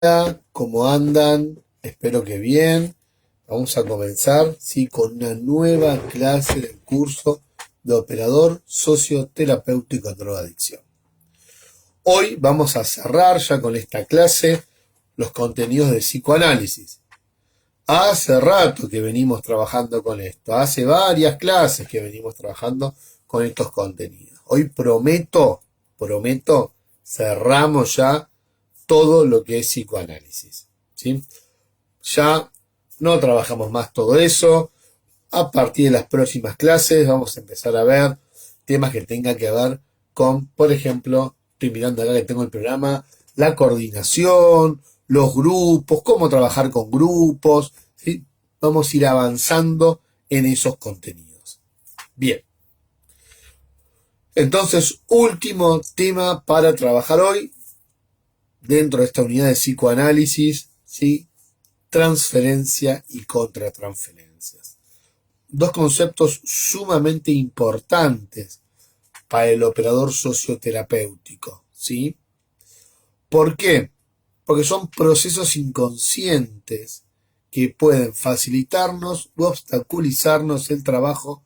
Hola, ¿cómo andan? Espero que bien. Vamos a comenzar, sí, con una nueva clase del curso de operador socioterapéutico en drogadicción. Hoy vamos a cerrar ya con esta clase los contenidos de psicoanálisis. Hace rato que venimos trabajando con esto, hace varias clases que venimos trabajando con estos contenidos. Hoy prometo, cerramos ya todo lo que es psicoanálisis, ¿sí? Ya no trabajamos más todo eso. A partir de las próximas clases vamos a empezar a ver temas que tengan que ver con, por ejemplo, estoy mirando acá que tengo el programa, la coordinación, los grupos, cómo trabajar con grupos, ¿sí? Vamos a ir avanzando en esos contenidos. Bien, entonces, último tema para trabajar hoy dentro de esta unidad de psicoanálisis, ¿sí? Transferencia y contratransferencias. Dos conceptos sumamente importantes para el operador socioterapéutico, ¿sí? ¿Por qué? Porque son procesos inconscientes que pueden facilitarnos u obstaculizarnos el trabajo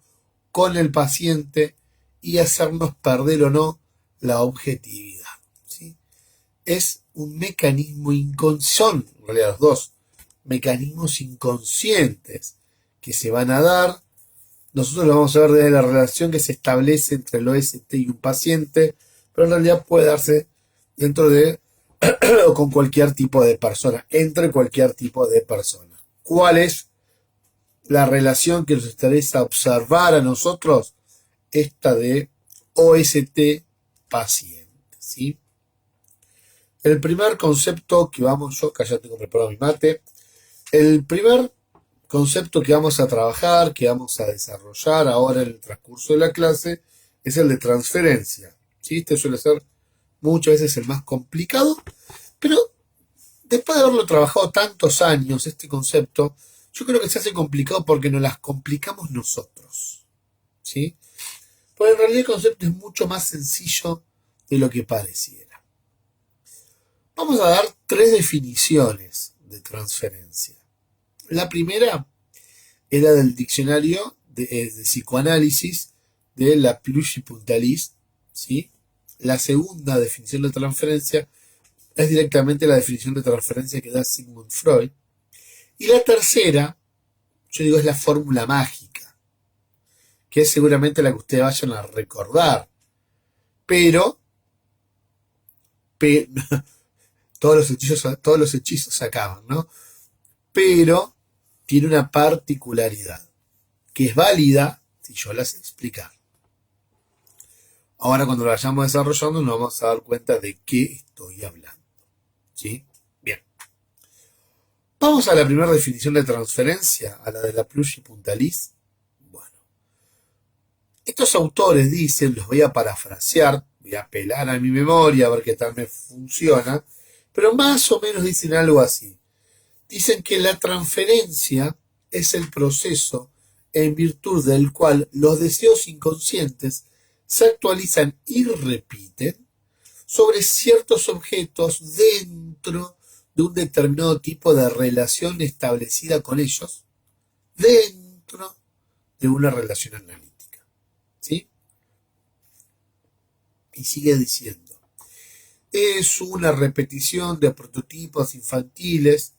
con el paciente y hacernos perder o no la objetividad, ¿sí? Es un mecanismo inconsciente, son en realidad los dos mecanismos inconscientes que se van a dar. Nosotros lo vamos a ver desde la relación que se establece entre el OST y un paciente, pero en realidad puede darse dentro de o con cualquier tipo de persona, entre cualquier tipo de persona. ¿Cuál es la relación que nos interesa observar a nosotros? Esta de OST paciente, ¿sí? El primer concepto que vamos, yo acá ya tengo preparado mi mate, el primer concepto que vamos a trabajar, que vamos a desarrollar ahora en el transcurso de la clase, es el de transferencia, ¿sí? Este suele ser muchas veces el más complicado, pero después de haberlo trabajado tantos años, este concepto, yo creo que se hace complicado porque nos las complicamos nosotros, ¿sí? Porque en realidad el concepto es mucho más sencillo de lo que pareciera. Vamos a dar tres definiciones de transferencia. La primera era del diccionario de psicoanálisis de la Plush y Puntalis, ¿sí? La segunda definición de transferencia es directamente la definición de transferencia que da Sigmund Freud. Y la tercera, yo digo, es la fórmula mágica, que es seguramente la que ustedes vayan a recordar. Pero, pe- todos los hechizos se acaban, ¿no? Pero tiene una particularidad, que es válida si yo la sé explicar. Ahora cuando lo vayamos desarrollando nos vamos a dar cuenta de qué estoy hablando, ¿sí? Bien. Vamos a la primera definición de transferencia, a la de la Plush y Puntalis. Bueno, estos autores dicen, los voy a parafrasear, voy a apelar a mi memoria a ver qué tal me funciona, pero más o menos dicen algo así. Dicen que la transferencia es el proceso en virtud del cual los deseos inconscientes se actualizan y repiten sobre ciertos objetos dentro de un determinado tipo de relación establecida con ellos, dentro de una relación analítica, ¿sí? Y sigue diciendo, es una repetición de prototipos infantiles,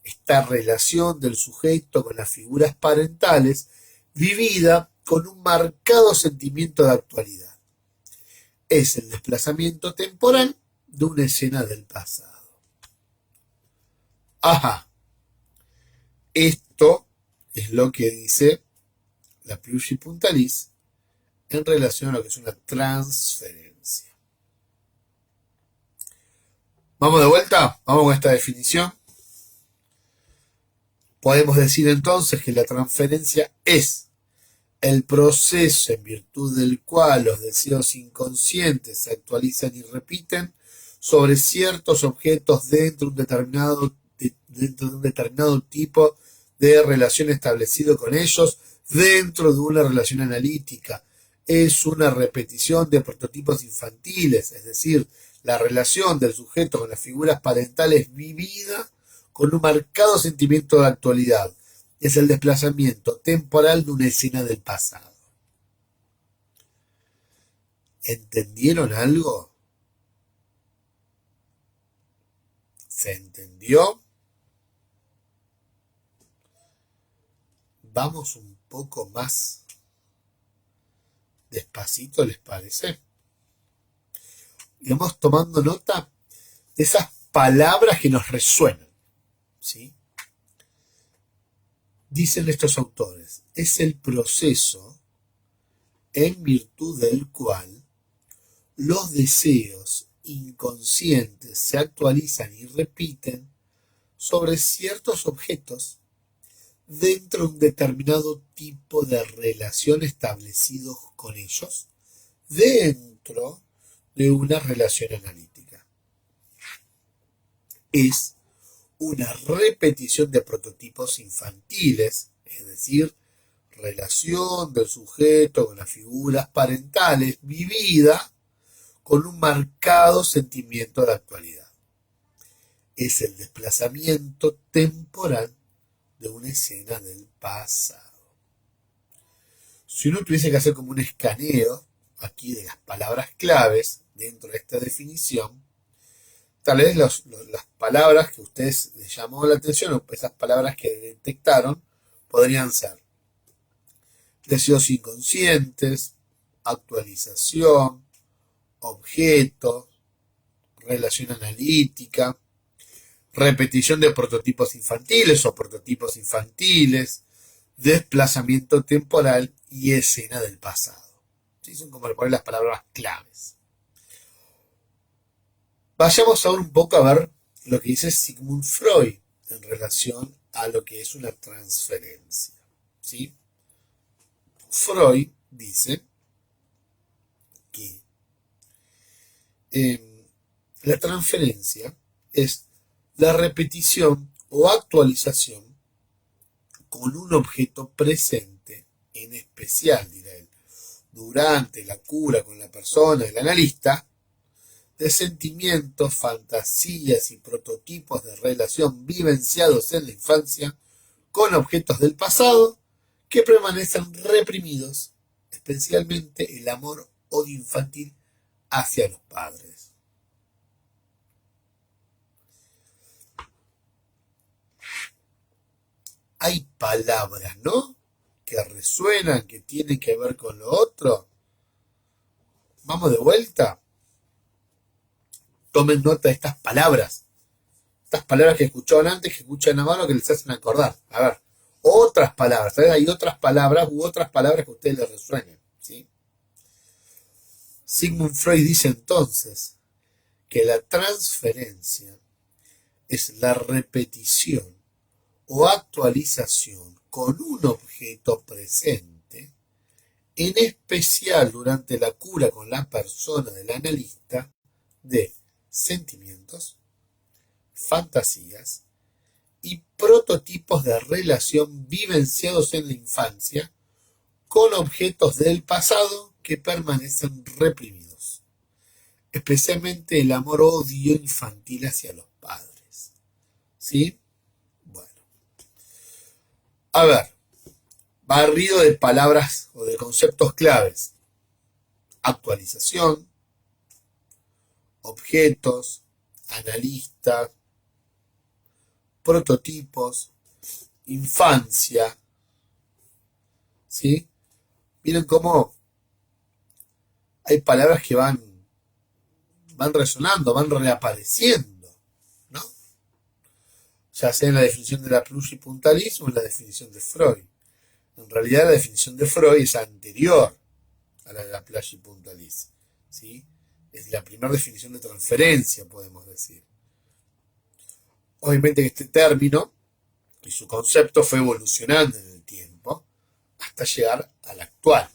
esta relación del sujeto con las figuras parentales, vivida con un marcado sentimiento de actualidad. Es el desplazamiento temporal de una escena del pasado. Ajá, esto es lo que dice la Plush y Puntalis en relación a lo que es una transferencia. Vamos de vuelta, vamos con esta definición. Podemos decir entonces que la transferencia es el proceso en virtud del cual los deseos inconscientes se actualizan y repiten sobre ciertos objetos dentro de un determinado tipo de relación establecido con ellos, dentro de una relación analítica. Es una repetición de prototipos infantiles, es decir, La relación del sujeto con las figuras parentales vivida con un marcado sentimiento de actualidad. Es el desplazamiento temporal de una escena del pasado. ¿Entendieron algo? ¿Se entendió? Vamos un poco más despacito, ¿les parece? Y vamos tomando nota de esas palabras que nos resuenan, ¿sí? Dicen estos autores, es el proceso en virtud del cual los deseos inconscientes se actualizan y repiten sobre ciertos objetos dentro de un determinado tipo de relación establecidos con ellos dentro de una relación analítica. Es una repetición de prototipos infantiles, es decir, relación del sujeto con las figuras parentales vivida con un marcado sentimiento de actualidad. Es el desplazamiento temporal de una escena del pasado. Si uno tuviese que hacer como un escaneo aquí de las palabras claves dentro de esta definición, tal vez las palabras que a ustedes les llamó la atención o esas palabras que detectaron podrían ser deseos inconscientes, actualización, objeto, relación analítica, repetición de prototipos infantiles o prototipos infantiles, desplazamiento temporal y escena del pasado. ¿Sí? Son como poner las palabras claves. Vayamos ahora un poco a ver lo que dice Sigmund Freud en relación a lo que es una transferencia. ¿Sí? Freud dice que la transferencia es la repetición o actualización con un objeto presente, en especial, dirá él, durante la cura con la persona del analista, de sentimientos, fantasías y prototipos de relación vivenciados en la infancia con objetos del pasado que permanecen reprimidos, especialmente el amor-odio infantil hacia los padres. Hay palabras, ¿no?, que resuenan, que tienen que ver con lo otro. Vamos de vuelta. Tomen nota de estas palabras que escucharon antes, que escuchan a mano, que les hacen acordar. A ver, otras palabras, ¿sabes? Hay otras palabras que a ustedes les resuenen, ¿sí? Sigmund Freud dice entonces que la transferencia es la repetición o actualización con un objeto presente, en especial durante la cura con la persona del analista, de sentimientos, fantasías y prototipos de relación vivenciados en la infancia con objetos del pasado que permanecen reprimidos, especialmente el amor-odio infantil hacia los padres. ¿Sí? Bueno. A ver, barrido de palabras o de conceptos claves. Actualización, objetos, analista, prototipos, infancia. ¿Sí? Miren cómo hay palabras que van resonando, van reapareciendo, ¿no? Ya sea en la definición de la pluripuntalis o en la definición de Freud. En realidad la definición de Freud es anterior a la de la pluripuntalis, ¿sí? Es la primera definición de transferencia, podemos decir. Obviamente que este término y su concepto fue evolucionando en el tiempo hasta llegar al actual.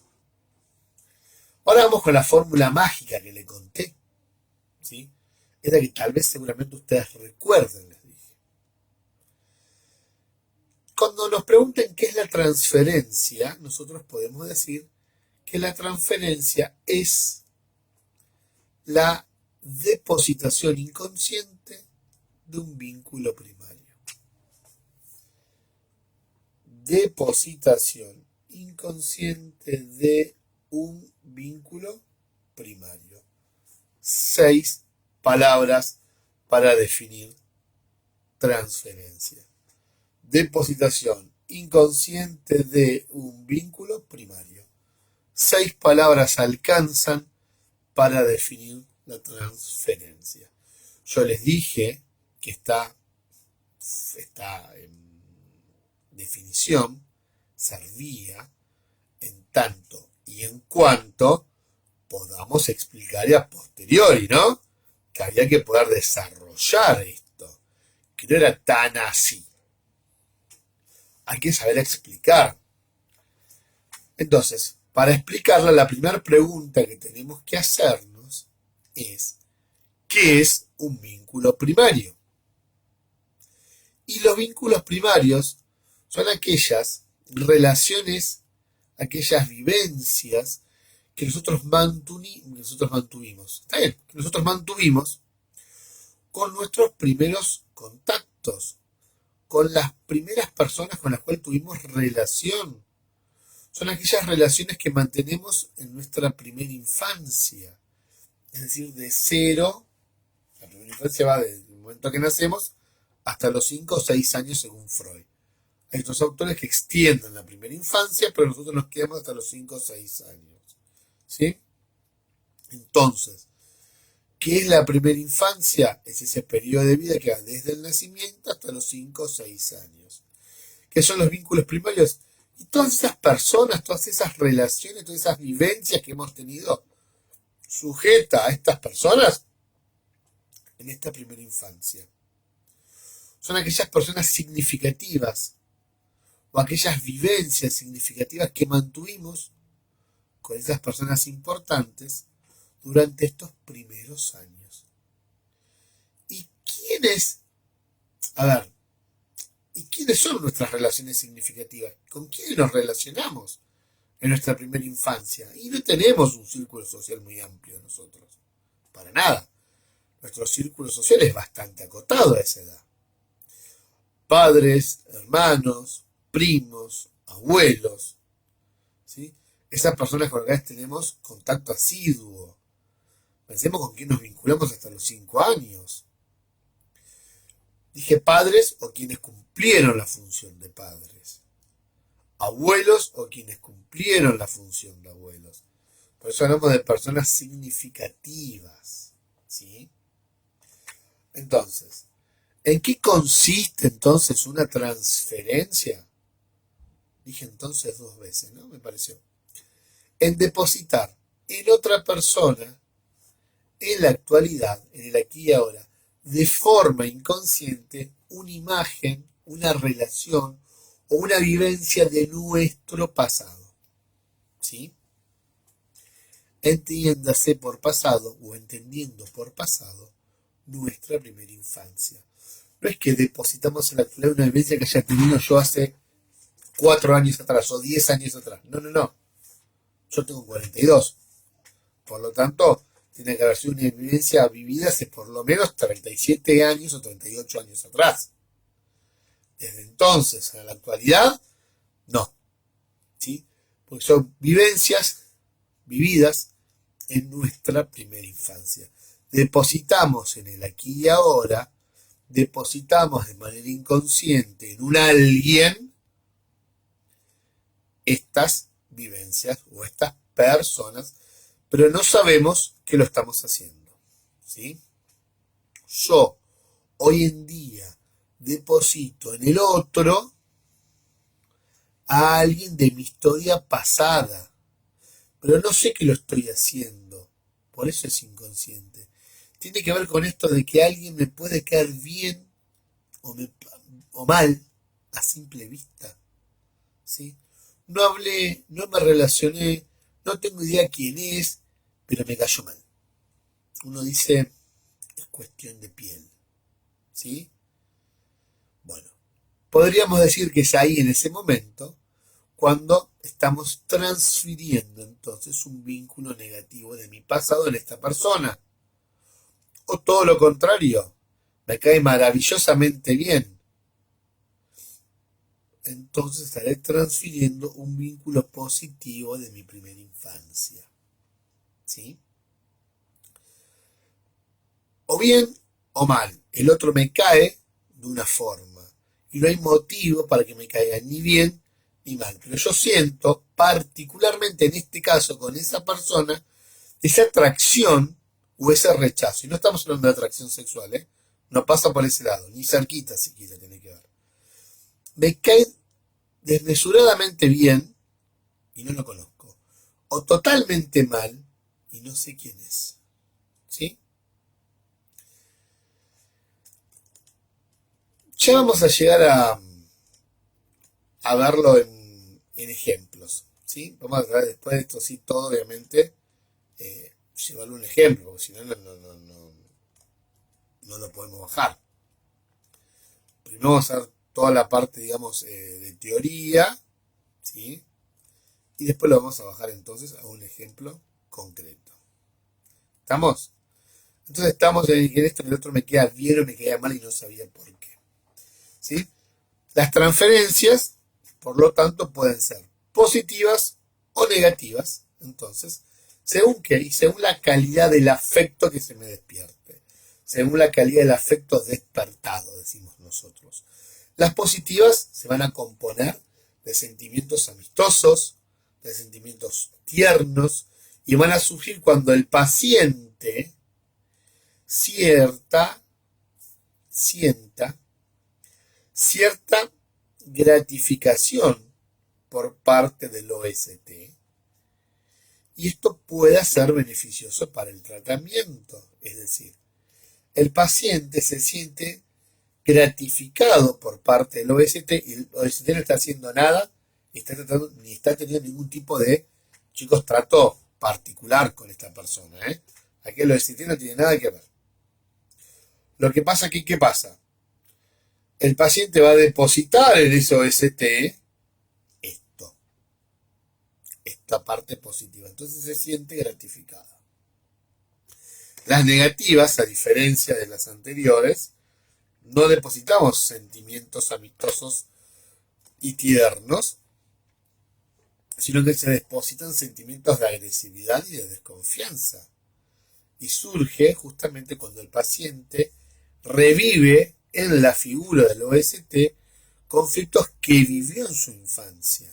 Ahora vamos con la fórmula mágica que le conté, ¿sí? Es la que tal vez seguramente ustedes recuerden, les dije. Cuando nos pregunten qué es la transferencia, nosotros podemos decir que la transferencia es la depositación inconsciente de un vínculo primario. Depositación inconsciente de un vínculo primario. 6 palabras para definir transferencia. Depositación inconsciente de un vínculo primario. 6 palabras alcanzan para definir la transferencia. Yo les dije que esta definición servía en tanto y en cuanto podamos explicar a posteriori, ¿no? Que había que poder desarrollar esto, que no era tan así. Hay que saber explicar. Entonces, para explicarla, la primera pregunta que tenemos que hacernos es, ¿qué es un vínculo primario? Y los vínculos primarios son aquellas relaciones, aquellas vivencias que nosotros mantuvimos. ¿Está bien? Que nosotros mantuvimos con nuestros primeros contactos, con las primeras personas con las cuales tuvimos relación. Son aquellas relaciones que mantenemos en nuestra primera infancia. Es decir, de cero, la primera infancia va desde el momento que nacemos hasta los 5 o 6 años según Freud. Hay otros autores que extienden la primera infancia, pero nosotros nos quedamos hasta los 5 o 6 años. ¿Sí? Entonces, ¿qué es la primera infancia? Es ese periodo de vida que va desde el nacimiento hasta los 5 o 6 años. ¿Qué son los vínculos primarios? Y todas esas personas, todas esas relaciones, todas esas vivencias que hemos tenido sujeta a estas personas en esta primera infancia. Son aquellas personas significativas o aquellas vivencias significativas que mantuvimos con esas personas importantes durante estos primeros años. ¿Y quiénes son nuestras relaciones significativas? ¿Con quiénes nos relacionamos en nuestra primera infancia? Y no tenemos un círculo social muy amplio nosotros, para nada. Nuestro círculo social es bastante acotado a esa edad. Padres, hermanos, primos, abuelos, ¿sí? Esas personas con las que tenemos contacto asiduo. Pensemos con quién nos vinculamos hasta los 5 años. Dije padres o quienes cumplieron la función de padres. Abuelos o quienes cumplieron la función de abuelos. Por eso hablamos de personas significativas, ¿sí? Entonces, ¿en qué consiste entonces una transferencia? Dije entonces 2 veces, ¿no? Me pareció. En depositar en otra persona, en la actualidad, en el aquí y ahora, de forma inconsciente, una imagen, una relación o una vivencia de nuestro pasado. ¿Sí? Entiéndase por pasado, o entendiendo por pasado, nuestra primera infancia. No es que depositamos en la actualidad una vivencia que haya tenido yo hace 4 años atrás o 10 años atrás. No. Yo tengo 42. Por lo tanto, tiene que haber sido una vivencia vivida hace por lo menos 37 años o 38 años atrás. Desde entonces a la actualidad, no. ¿Sí? Porque son vivencias vividas en nuestra primera infancia. Depositamos en el aquí y ahora, depositamos de manera inconsciente en un alguien estas vivencias o estas personas, pero no sabemos que lo estamos haciendo. ¿Sí? Yo hoy en día deposito en el otro a alguien de mi historia pasada, pero no sé que lo estoy haciendo, por eso es inconsciente. Tiene que ver con esto de que alguien me puede caer bien o mal a simple vista. ¿Sí? No hablé, no me relacioné, no tengo idea quién es, pero me cayó mal. Uno dice, es cuestión de piel. ¿Sí? Bueno, podríamos decir que es ahí en ese momento cuando estamos transfiriendo entonces un vínculo negativo de mi pasado en esta persona. O todo lo contrario, me cae maravillosamente bien. Entonces estaré transfiriendo un vínculo positivo de mi primera infancia. ¿Sí? O bien o mal, el otro me cae de una forma y no hay motivo para que me caiga ni bien ni mal. Pero yo siento, particularmente en este caso con esa persona, esa atracción o ese rechazo. Y no estamos hablando de atracción sexual, ¿eh? No pasa por ese lado, ni cerquita siquiera tiene que ver. Me cae desmesuradamente bien y no lo conozco. O totalmente mal y no sé quién es. ¿Sí? Ya vamos a llegar a verlo en ejemplos. ¿Sí? Vamos a tratar después de esto, sí, todo obviamente, llevarlo un ejemplo, porque si no, no lo podemos bajar. Primero vamos a ver toda la parte, digamos, de teoría, ¿sí? Y después lo vamos a bajar entonces a un ejemplo concreto. ¿Estamos? Entonces estamos en esto, en el otro me queda bien o me queda mal y no sabía por qué. ¿Sí? Las transferencias, por lo tanto, pueden ser positivas o negativas. Entonces, ¿según qué? Y según la calidad del afecto que se me despierte. Según la calidad del afecto despertado, decimos nosotros. Las positivas se van a componer de sentimientos amistosos, de sentimientos tiernos, y van a surgir cuando el paciente sienta cierta gratificación por parte del OST, y esto puede ser beneficioso para el tratamiento. Es decir, el paciente se siente gratificado por parte del OST y el OST no está haciendo nada ni está teniendo ningún tipo de, chicos, trato particular con esta persona. Aquí el OST no tiene nada que ver. Lo que pasa aquí, ¿qué pasa? El paciente va a depositar en ese OST esta parte positiva. Entonces se siente gratificada. Las negativas, a diferencia de las anteriores, no depositamos sentimientos amistosos y tiernos, sino que se depositan sentimientos de agresividad y de desconfianza. Y surge justamente cuando el paciente revive en la figura del OST conflictos que vivió en su infancia.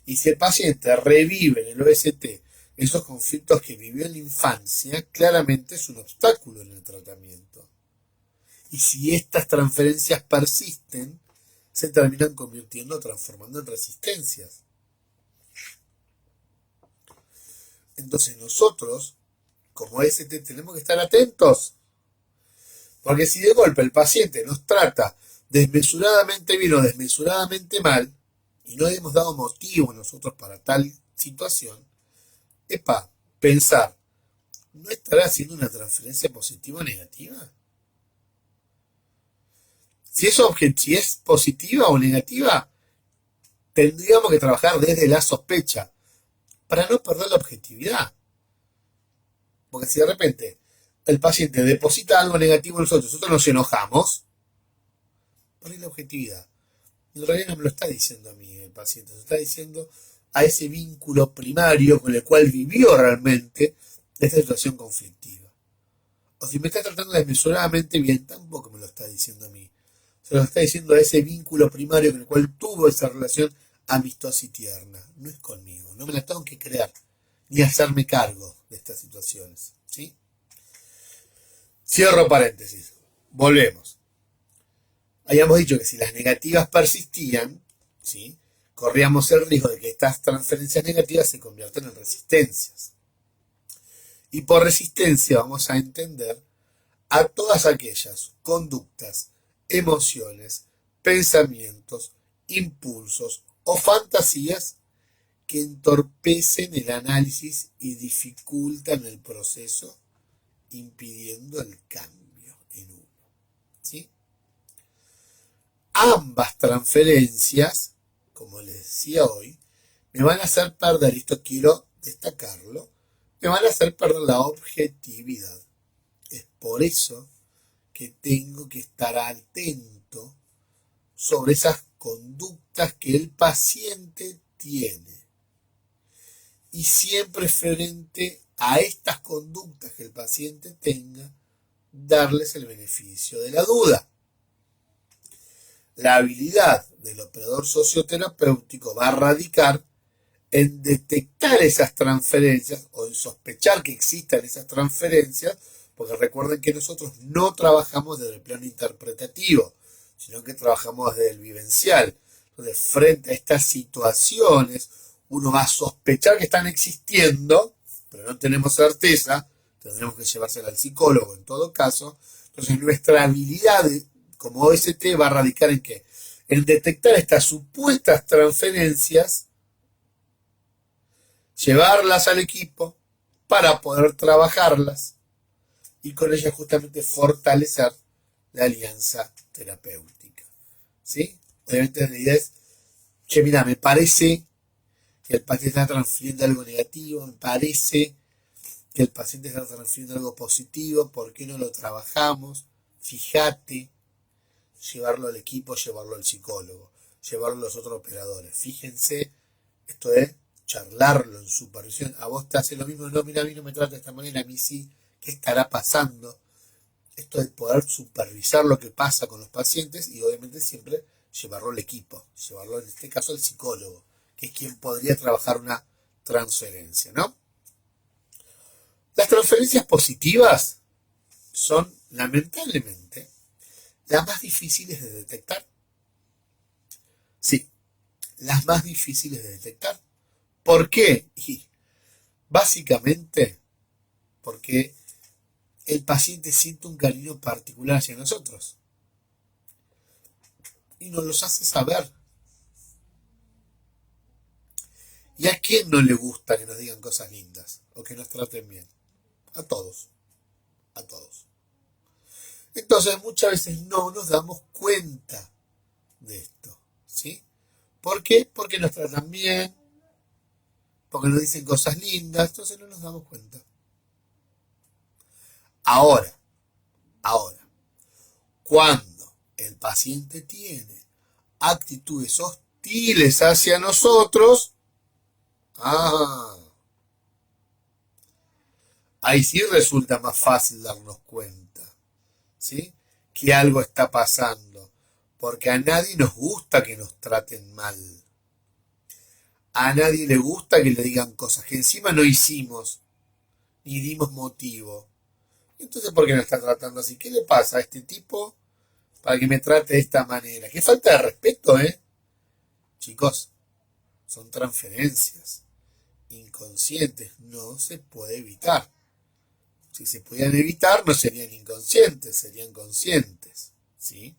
Y si el paciente revive en el OST esos conflictos que vivió en la infancia, claramente es un obstáculo en el tratamiento. Y si estas transferencias persisten, se terminan transformando en resistencias. Entonces nosotros, como OST, tenemos que estar atentos. Porque si de golpe el paciente nos trata desmesuradamente bien o desmesuradamente mal, y no hemos dado motivo nosotros para tal situación, pensar, ¿no estará haciendo una transferencia positiva o negativa? Si es positiva o negativa, tendríamos que trabajar desde la sospecha, para no perder la objetividad. Porque si de repente el paciente deposita algo negativo en nosotros nos enojamos, perdí la objetividad. En realidad no me lo está diciendo a mí el paciente, se está diciendo a ese vínculo primario con el cual vivió realmente esta situación conflictiva. O si me está tratando desmesuradamente bien, tampoco me lo está diciendo a mí. Se lo está diciendo a ese vínculo primario con el cual tuvo esa relación amistosa y tierna. No es conmigo, no me la tengo que creer, ni hacerme cargo de estas situaciones. ¿Sí? Cierro paréntesis. Volvemos. Habíamos dicho que si las negativas persistían, ¿sí?, corríamos el riesgo de que estas transferencias negativas se conviertan en resistencias. Y por resistencia vamos a entender a todas aquellas conductas, emociones, pensamientos, impulsos o fantasías que entorpecen el análisis y dificultan el proceso, impidiendo el cambio en uno. ¿Sí? Ambas transferencias, como les decía hoy, me van a hacer perder, esto quiero destacarlo, me van a hacer perder la objetividad. Es por eso que tengo que estar atento sobre esas conductas que el paciente tiene. Y siempre frente a estas conductas que el paciente tenga, darles el beneficio de la duda. La habilidad del operador socioterapéutico va a radicar en detectar esas transferencias o en sospechar que existan esas transferencias, porque recuerden que nosotros no trabajamos desde el plano interpretativo, sino que trabajamos desde el vivencial. Entonces, frente a estas situaciones, uno va a sospechar que están existiendo, pero no tenemos certeza, tendremos que llevársela al psicólogo en todo caso. Entonces, nuestra habilidad como OST va a radicar en qué? En detectar estas supuestas transferencias, llevarlas al equipo para poder trabajarlas y con ellas justamente fortalecer la alianza terapéutica. ¿Sí? Obviamente la idea es, che, mira, me parece que el paciente está transfiriendo algo negativo, me parece que el paciente está transfiriendo algo positivo, ¿por qué no lo trabajamos? Fíjate, llevarlo al equipo, llevarlo al psicólogo, llevarlo a los otros operadores. Fíjense, esto es charlarlo en supervisión. A vos te hace lo mismo, no, mira, a mí no me trata de esta manera, a mí sí, ¿qué estará pasando? Esto de poder supervisar lo que pasa con los pacientes y obviamente siempre llevarlo al equipo, llevarlo en este caso al psicólogo, que es quien podría trabajar una transferencia, ¿no? Las transferencias positivas son, lamentablemente, las más difíciles de detectar. Sí, las más difíciles de detectar. ¿Por qué? Y básicamente porque el paciente siente un cariño particular hacia nosotros y nos los hace saber. ¿Y a quién no le gusta que nos digan cosas lindas o que nos traten bien? A todos, a todos. Entonces muchas veces no nos damos cuenta de esto, ¿sí? ¿Por qué? Porque nos tratan bien, porque nos dicen cosas lindas, entonces no nos damos cuenta. Ahora, ahora, cuando el paciente tiene actitudes hostiles hacia nosotros, ah, ahí sí resulta más fácil darnos cuenta, ¿sí? Que algo está pasando, porque a nadie nos gusta que nos traten mal. A nadie le gusta que le digan cosas que encima no hicimos, ni dimos motivo. Entonces, ¿por qué nos está tratando así? ¿Qué le pasa a este tipo para que me trate de esta manera? Qué falta de respeto, ¿eh? Chicos, son transferencias inconscientes, no se puede evitar. Si se pudieran evitar, no serían inconscientes, serían conscientes, ¿sí?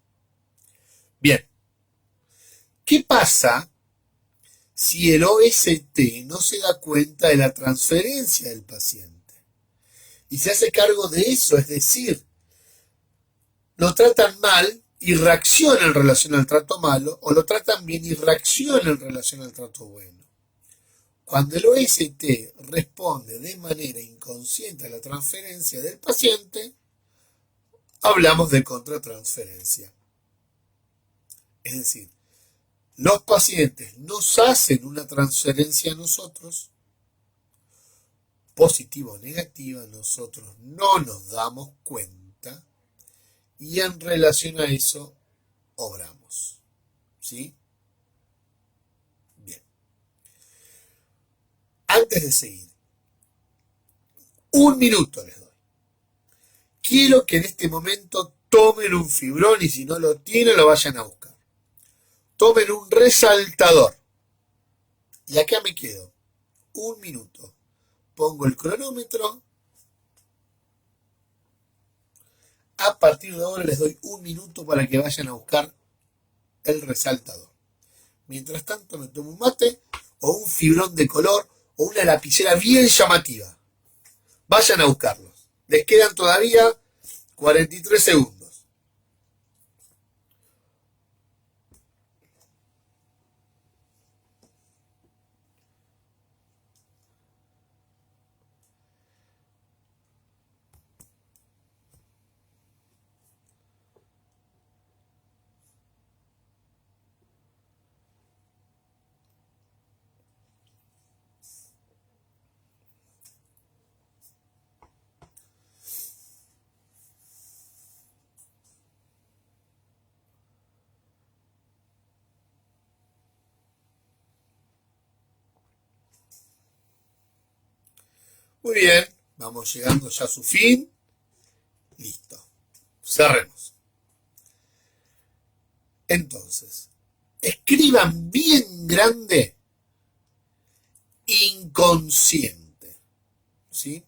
Bien, ¿qué pasa si el OST no se da cuenta de la transferencia del paciente y se hace cargo de eso? Es decir, lo tratan mal y reacciona en relación al trato malo, o lo tratan bien y reacciona en relación al trato bueno. Cuando el OST responde de manera inconsciente a la transferencia del paciente, hablamos de contratransferencia. Es decir, los pacientes nos hacen una transferencia a nosotros, positiva o negativa, nosotros no nos damos cuenta y en relación a eso obramos. ¿Sí? Bien. Antes de seguir, un minuto les doy. Quiero que en este momento tomen un fibrón y si no lo tienen lo vayan a buscar. Tomen un resaltador. Y acá me quedo. Un minuto. Pongo el cronómetro. A partir de ahora les doy un minuto para que vayan a buscar el resaltador. Mientras tanto me tomo un mate o un fibrón de color o una lapicera bien llamativa. Vayan a buscarlos. Les quedan todavía 43 segundos. Muy bien, vamos llegando ya a su fin. Listo. Cerremos. Entonces, escriban bien grande inconsciente. ¿Sí?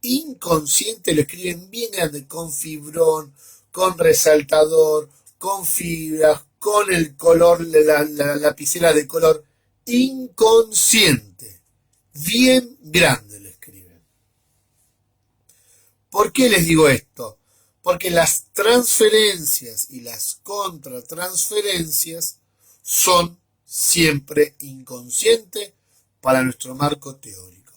Inconsciente lo escriben bien grande, con fibrón, con resaltador, con fibras, con el color, la lapicera de color. Inconsciente. Bien grande lo escriben. ¿Por qué les digo esto? Porque las transferencias y las contratransferencias son siempre inconscientes para nuestro marco teórico.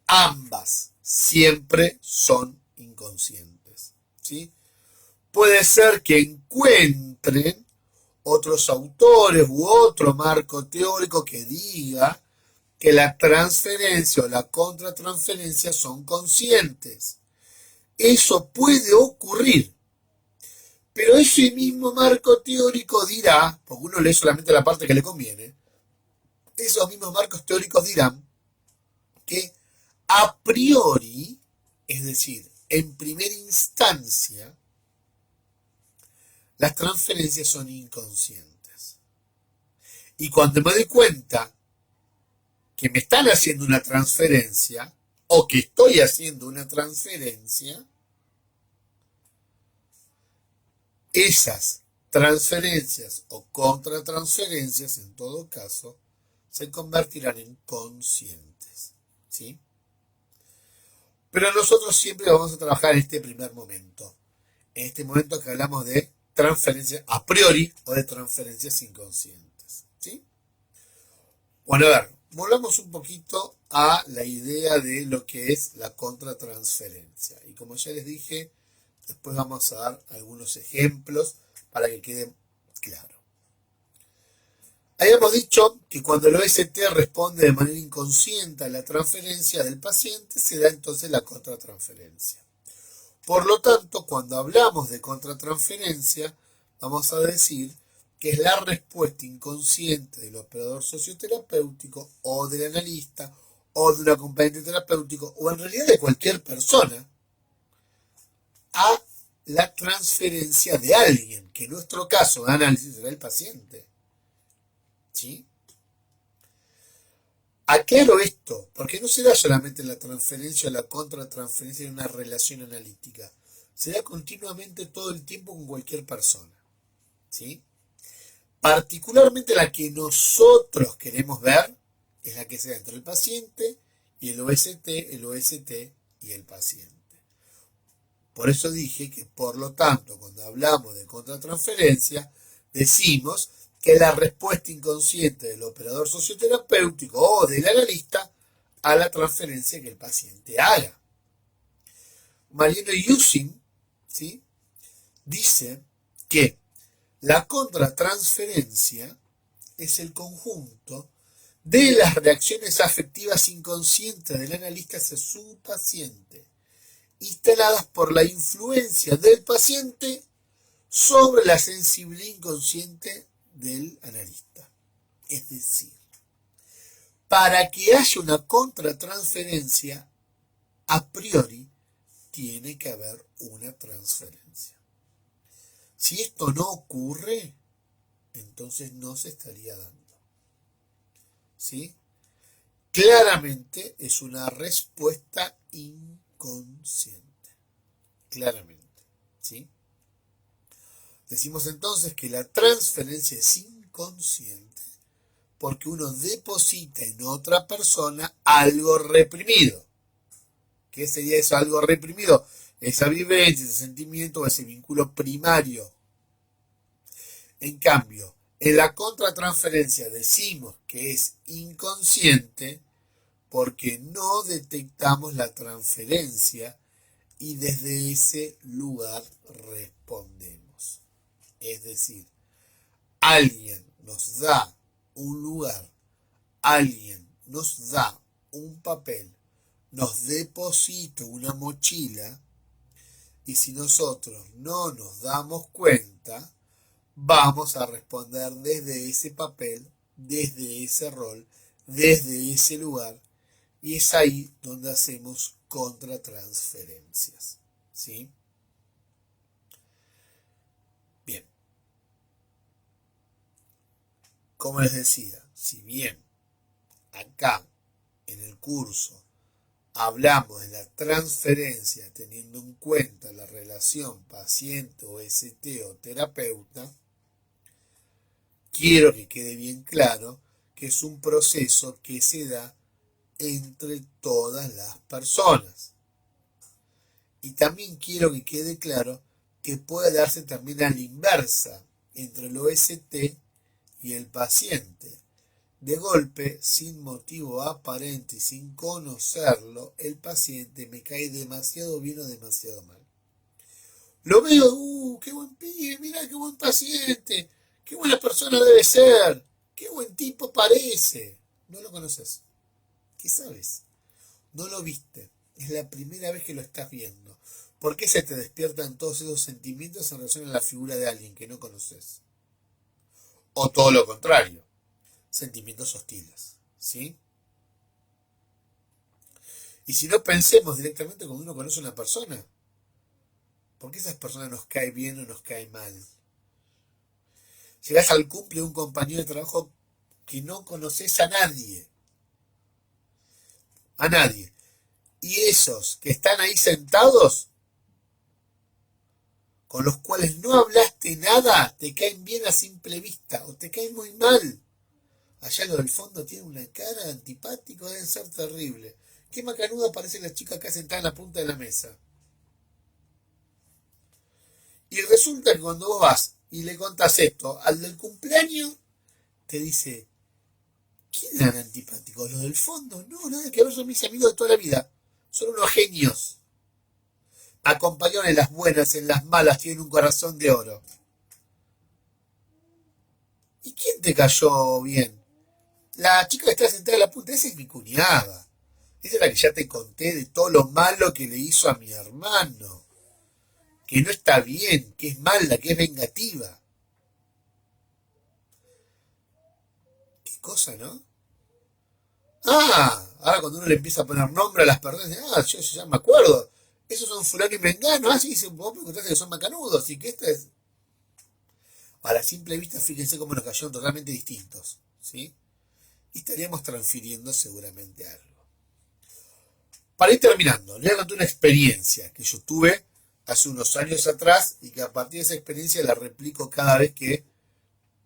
Ambas siempre son inconscientes. ¿Sí? Puede ser que encuentren otros autores u otro marco teórico que diga que la transferencia o la contratransferencia son conscientes. Eso puede ocurrir, pero ese mismo marco teórico dirá, porque uno lee solamente la parte que le conviene, esos mismos marcos teóricos dirán que a priori, es decir, en primera instancia, las transferencias son inconscientes. Y cuando me doy cuenta que me están haciendo una transferencia, o que estoy haciendo una transferencia, esas transferencias o contratransferencias, en todo caso, se convertirán en conscientes. ¿Sí? Pero nosotros siempre vamos a trabajar en este primer momento. En este momento que hablamos de transferencias a priori o de transferencias inconscientes. ¿Sí? Bueno, a ver, volvamos un poquito a la idea de lo que es la contratransferencia. Y como ya les dije, después vamos a dar algunos ejemplos para que quede claro. Habíamos dicho que cuando el OST responde de manera inconsciente a la transferencia del paciente, se da entonces la contratransferencia. Por lo tanto, cuando hablamos de contratransferencia, vamos a decir que es la respuesta inconsciente del operador socioterapéutico o del analista o de un acompañante terapéutico o en realidad de cualquier persona a la transferencia de alguien, que en nuestro caso de análisis será el paciente. ¿Sí? Aclaro esto, porque no se da solamente la transferencia o la contratransferencia en una relación analítica, se da continuamente todo el tiempo con cualquier persona. ¿Sí? Particularmente la que nosotros queremos ver es la que se da entre el paciente y el OST y el paciente. Por eso dije que, por lo tanto, cuando hablamos de contratransferencia, decimos que es la respuesta inconsciente del operador socioterapéutico o del analista a la transferencia que el paciente haga. Mariano Yusin, ¿sí?, dice que la contratransferencia es el conjunto de las reacciones afectivas inconscientes del analista hacia su paciente, instaladas por la influencia del paciente sobre la sensibilidad inconsciente del analista. Es decir, para que haya una contratransferencia, a priori tiene que haber una transferencia. Si esto no ocurre, entonces no se estaría dando. ¿Sí? Claramente es una respuesta inconsciente. Claramente. ¿Sí? Decimos entonces que la transferencia es inconsciente porque uno deposita en otra persona algo reprimido. ¿Qué sería eso? Algo reprimido. Esa vivencia, ese sentimiento o ese vínculo primario. En cambio, en la contratransferencia decimos que es inconsciente porque no detectamos la transferencia y desde ese lugar respondemos. Es decir, alguien nos da un lugar, alguien nos da un papel, nos deposita una mochila y si nosotros no nos damos cuenta, vamos a responder desde ese papel, desde ese rol, desde ese lugar Y es ahí donde hacemos contratransferencias. ¿Sí? Bien, como les decía, si bien acá en el curso hablamos de la transferencia teniendo en cuenta la relación paciente-OST o terapeuta, quiero que quede bien claro que es un proceso que se da entre todas las personas. Y también quiero que quede claro que puede darse también a la inversa, entre el OST y el paciente. De golpe, sin motivo aparente y sin conocerlo, el paciente me cae demasiado bien o demasiado mal. Lo veo, qué buen pibe, mirá qué buen paciente, qué buena persona debe ser, qué buen tipo parece. No lo conoces. ¿Qué sabes? No lo viste. Es la primera vez que lo estás viendo. ¿Por qué se te despiertan todos esos sentimientos en relación a la figura de alguien que no conoces? O todo lo contrario, sentimientos hostiles. ¿Sí? Y si no, pensemos directamente cuando uno conoce a una persona. ¿Por qué esas personas nos cae bien o nos cae mal? Llegás al cumple de un compañero de trabajo que no conoces a nadie. A nadie. Y esos que están ahí sentados, con los cuales no hablaste nada, te caen bien a simple vista o te caen muy mal. Allá los del fondo tienen una cara de antipático, deben ser terrible. Qué macanuda parece la chica acá sentada en la punta de la mesa. Y resulta que cuando vos vas y le contás esto al del cumpleaños, te dice, ¿quién eran antipáticos? ¿Los del fondo? No, nada que ver, son mis amigos de toda la vida. Son unos genios. Acompañaron en las buenas, en las malas, tienen un corazón de oro. ¿Y quién te cayó bien? La chica que está sentada en la punta, esa es mi cuñada. Esa es la que ya te conté de todo lo malo que le hizo a mi hermano. Que no está bien, que es mala, que es vengativa. Qué cosa, ¿no? Ahora cuando uno le empieza a poner nombre a las personas, yo ya me acuerdo. Esos son fulano y mengano. Sí, vos me contaste que son macanudos y que esta es... A la simple vista, fíjense cómo nos cayeron totalmente distintos. ¿Sí? Y estaríamos transfiriendo seguramente algo. Para ir terminando, les voy a contar una experiencia que yo tuve hace unos años atrás y que a partir de esa experiencia la replico cada vez que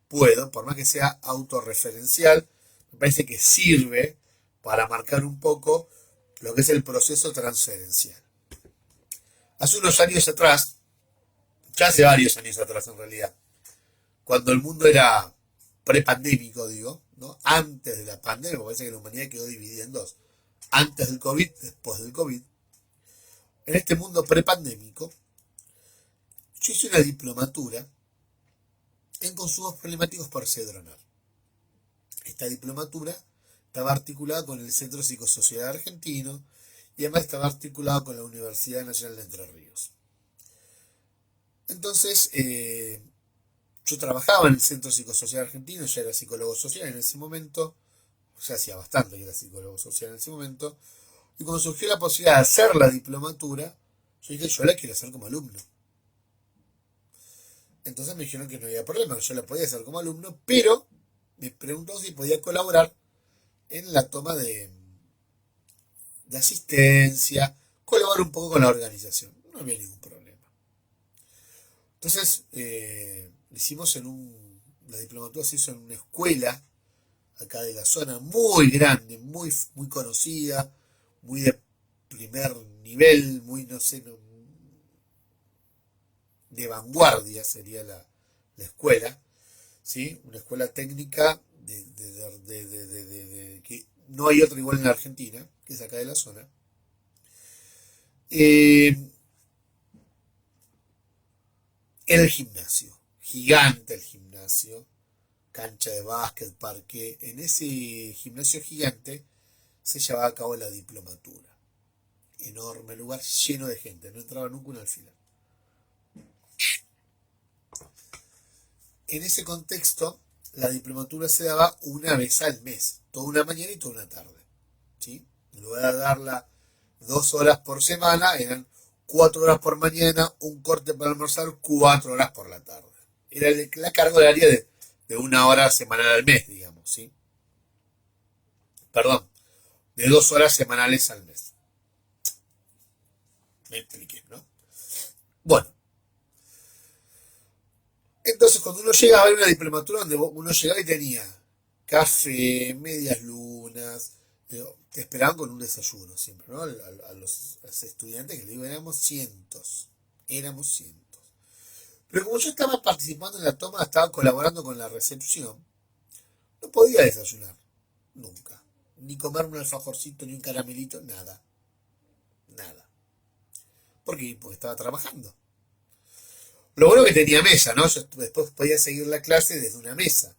puedo, por más que sea autorreferencial, me parece que sirve para marcar un poco lo que es el proceso transferencial. Hace unos años atrás, ya hace varios años atrás en realidad, cuando el mundo era prepandémico, digo, ¿no? Antes de la pandemia, me parece que la humanidad quedó dividida en dos. Antes del COVID, después del COVID. En este mundo prepandémico, yo hice una diplomatura en consumos problemáticos por Cedronar. Esta diplomatura estaba articulada con el Centro Psicosocial Argentino y además estaba articulada con la Universidad Nacional de Entre Ríos. Entonces, yo trabajaba en el Centro Psicosocial Argentino, ya era psicólogo social en ese momento, ya hacía bastante que era psicólogo social en ese momento, y cuando surgió la posibilidad de hacer la diplomatura, yo dije, yo la quiero hacer como alumno. Entonces me dijeron que no había problema, que yo la podía hacer como alumno, pero me preguntó si podía colaborar en la toma de asistencia, colaborar un poco con la organización. No había ningún problema. Entonces, hicimos la diplomatura se hizo en una escuela acá de la zona, muy grande, muy, muy conocida, muy de primer nivel, muy, no sé, de vanguardia sería la escuela, ¿sí? Una escuela técnica que no hay otra igual en la Argentina, que es acá de la zona. En el gimnasio, gigante el gimnasio, cancha de básquet, parque. En ese gimnasio gigante se llevaba a cabo la diplomatura. Enorme lugar, lleno de gente, no entraba nunca un alfiler. En ese contexto, la diplomatura se daba una vez al mes, toda una mañana y toda una tarde. ¿Sí? En lugar de darla 2 horas por semana, eran 4 horas por mañana, un corte para almorzar, 4 horas por la tarde. Era la carga horaria de 1 hora semanal al mes, digamos, ¿sí? Perdón, de 2 horas semanales al mes. Me expliqué, ¿no? Bueno, entonces cuando uno llegaba a ver una diplomatura donde uno llegaba y tenía café, medias lunas, te esperaban con un desayuno siempre, ¿no? A los estudiantes que le digo, éramos cientos. Pero como yo estaba participando en la toma, estaba colaborando con la recepción, no podía desayunar, nunca. Ni comerme un alfajorcito, ni un caramelito, nada, nada. ¿Por qué? Porque estaba trabajando. Lo bueno que tenía mesa, ¿no? Yo después podía seguir la clase desde una mesa.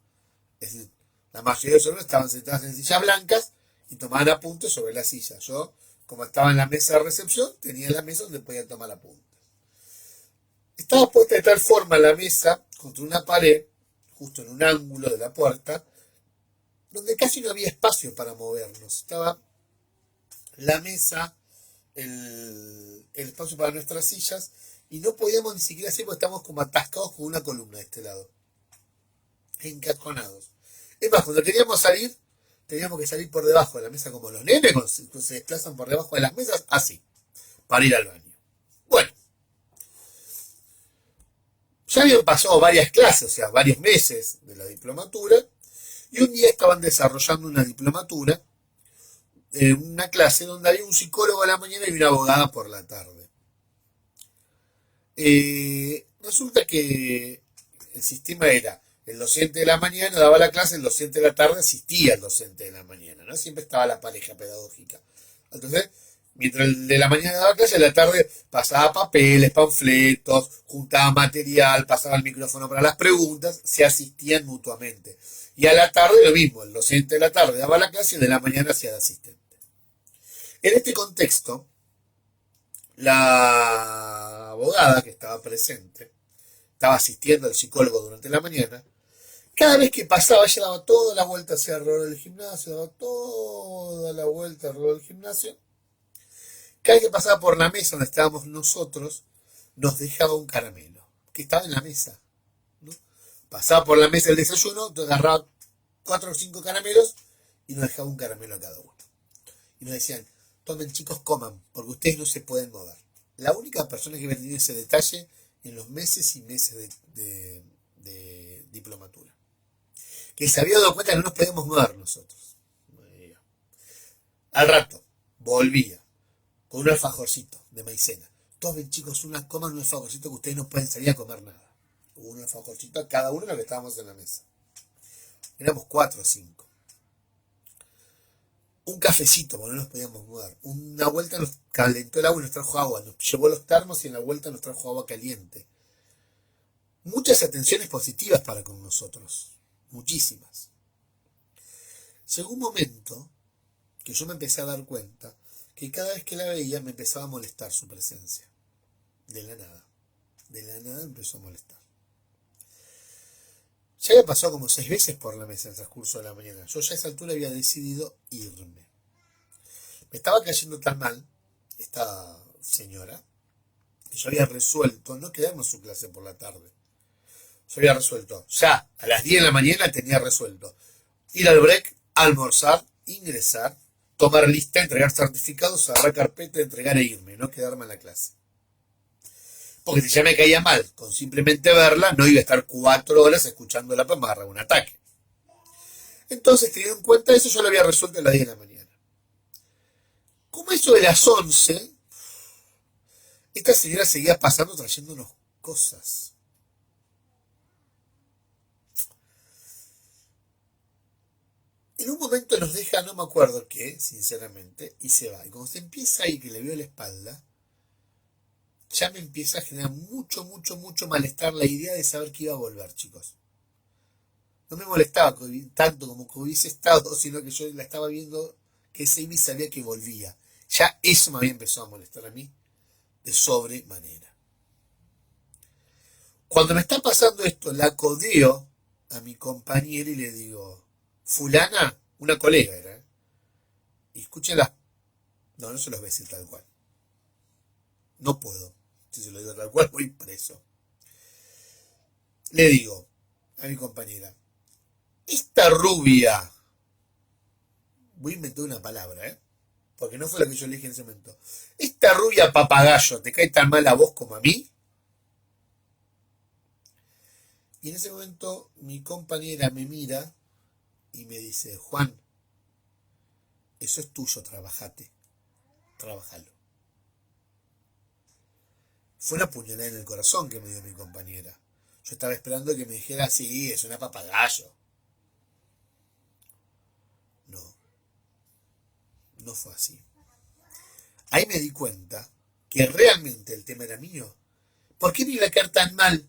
Es decir, la mayoría de los alumnos estaban sentados en sillas blancas y tomaban apuntes sobre la silla. Yo, como estaba en la mesa de recepción, tenía la mesa donde podía tomar apuntes. Estaba puesta de tal forma la mesa contra una pared, justo en un ángulo de la puerta, donde casi no había espacio para movernos. Estaba la mesa, el espacio para nuestras sillas, y no podíamos ni siquiera hacer porque estábamos como atascados con una columna de este lado, encajonados. Es más, cuando queríamos salir, teníamos que salir por debajo de la mesa como los nenes, cuando se desplazan por debajo de las mesas, así, para ir al baño. Bueno, ya habían pasado varias clases, o sea, varios meses de la diplomatura, y un día estaban desarrollando una diplomatura, una clase donde había un psicólogo a la mañana y una abogada por la tarde. Resulta que el sistema era, el docente de la mañana daba la clase, el docente de la tarde asistía al docente de la mañana, ¿no? Siempre estaba la pareja pedagógica. Entonces, mientras el de la mañana daba clase, en la tarde pasaba papeles, panfletos, juntaba material, pasaba el micrófono para las preguntas, se asistían mutuamente. Y a la tarde lo mismo, el docente de la tarde daba la clase y el de la mañana hacía de asistente. En este contexto, la abogada que estaba presente, estaba asistiendo al psicólogo durante la mañana, cada vez que pasaba ella daba toda la vuelta hacia alrededor del gimnasio, daba toda la vuelta alrededor del gimnasio. Cada vez que pasaba por la mesa donde estábamos nosotros, nos dejaba un caramelo, que estaba en la mesa, ¿no? Pasaba por la mesa el desayuno, agarraba 4 o 5 caramelos y nos dejaba un caramelo a cada uno. Y nos decían, tomen chicos, coman, porque ustedes no se pueden mover. La única persona que había tenido ese detalle en los meses y meses de diplomatura. Que se había dado cuenta que no nos podíamos mover nosotros. Al rato, volvía con un alfajorcito de maicena. Tomen chicos, coman un alfajorcito que ustedes no pueden salir a comer nada. Hubo un alfajorcito a cada uno de los que estábamos en la mesa. Éramos 4 o 5. Un cafecito, porque no nos podíamos mudar. Una vuelta nos calentó el agua y nos trajo agua. Nos llevó los termos y en la vuelta nos trajo agua caliente. Muchas atenciones positivas para con nosotros. Muchísimas. Llegó un momento que yo me empecé a dar cuenta que cada vez que la veía me empezaba a molestar su presencia. De la nada. De la nada empezó a molestar. Ya había pasado como 6 veces por la mesa en el transcurso de la mañana. Yo ya a esa altura había decidido irme. Me estaba cayendo tan mal esta señora que yo había resuelto no quedarme en su clase por la tarde. Yo había resuelto, ya a las 10 de la mañana tenía resuelto ir al break, almorzar, ingresar, tomar lista, entregar certificados, agarrar carpeta, entregar e irme, no quedarme en la clase. Porque si ya me caía mal, con simplemente verla, no iba a estar 4 horas escuchándola para me agarrar un ataque. Entonces, teniendo en cuenta eso, yo lo había resuelto a las 10 de la mañana. Como eso de las 11, esta señora seguía pasando trayéndonos cosas. En un momento nos deja, no me acuerdo qué, sinceramente, y se va. Y cuando se empieza ahí, que le veo la espalda, ya me empieza a generar mucho, mucho, mucho malestar la idea de saber que iba a volver, chicos. No me molestaba tanto como que hubiese estado, sino que yo la estaba viendo que se iba y sabía que volvía. Ya eso me había empezado a molestar a mí de sobremanera. Cuando me está pasando esto, la codeo a mi compañera y le digo, fulana, una colega era, y escuchen No, no se los voy a decir tal cual. No puedo. Si se lo digo tal cual, voy preso. Le digo a mi compañera, esta rubia, voy a inventar una palabra, porque no fue lo que yo le dije en ese momento. Esta rubia papagayo, ¿te cae tan mal a vos como a mí? Y en ese momento mi compañera me mira y me dice, Juan, eso es tuyo, trabajate, trabajalo. Fue una puñalada en el corazón que me dio mi compañera. Yo estaba esperando que me dijera, sí, es una papagayo. No, no fue así. Ahí me di cuenta que realmente el tema era mío. ¿Por qué me iba a caer tan mal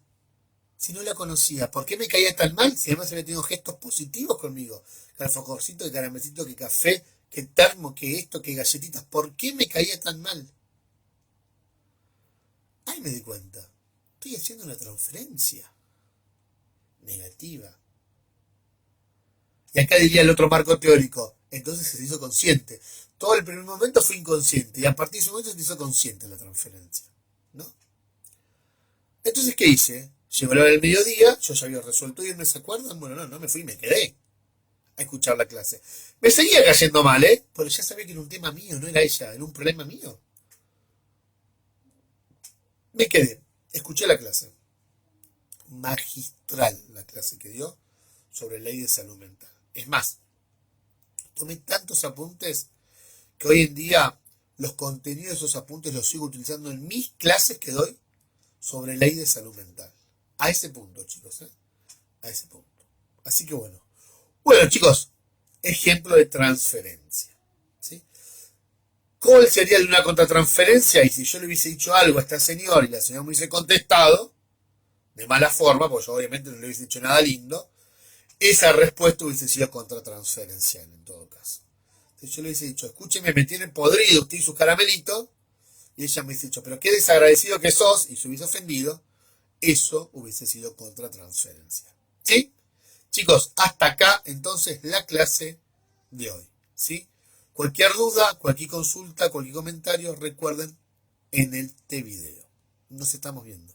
si no la conocía? ¿Por qué me caía tan mal si además había tenido gestos positivos conmigo? Que alfajorcito, que caramelcito, que café, que termo, que esto, que galletitas. ¿Por qué me caía tan mal? Ahí me di cuenta. Estoy haciendo una transferencia negativa. Y acá diría el otro marco teórico. Entonces se hizo consciente. Todo el primer momento fue inconsciente. Y a partir de ese momento se hizo consciente la transferencia. ¿No? Entonces, ¿qué hice? Llegó la hora del mediodía. Yo ya había resuelto irme, ¿se acuerdan? Bueno, no me fui, me quedé a escuchar la clase. Me seguía cayendo mal, pero ya sabía que era un tema mío, no era ella, era un problema mío. Me quedé, escuché la clase. Magistral la clase que dio sobre ley de salud mental. Es más, tomé tantos apuntes que hoy en día los contenidos de esos apuntes los sigo utilizando en mis clases que doy sobre ley de salud mental. A ese punto, chicos, a ese punto. Así que bueno. Bueno, chicos, ejemplo de transferencia. ¿Sí? ¿Cuál sería una contratransferencia? Y si yo le hubiese dicho algo a esta señora y la señora me hubiese contestado de mala forma, porque yo obviamente no le hubiese dicho nada lindo, esa respuesta hubiese sido contratransferencial en todo caso. Entonces yo le hubiese dicho, escúcheme, me tiene podrido usted y sus caramelitos, y ella me hubiese dicho, pero qué desagradecido que sos, y se hubiese ofendido, eso hubiese sido contratransferencia. ¿Sí? Chicos, hasta acá entonces la clase de hoy. ¿Sí? Cualquier duda, cualquier consulta, cualquier comentario, recuerden en este video. Nos estamos viendo.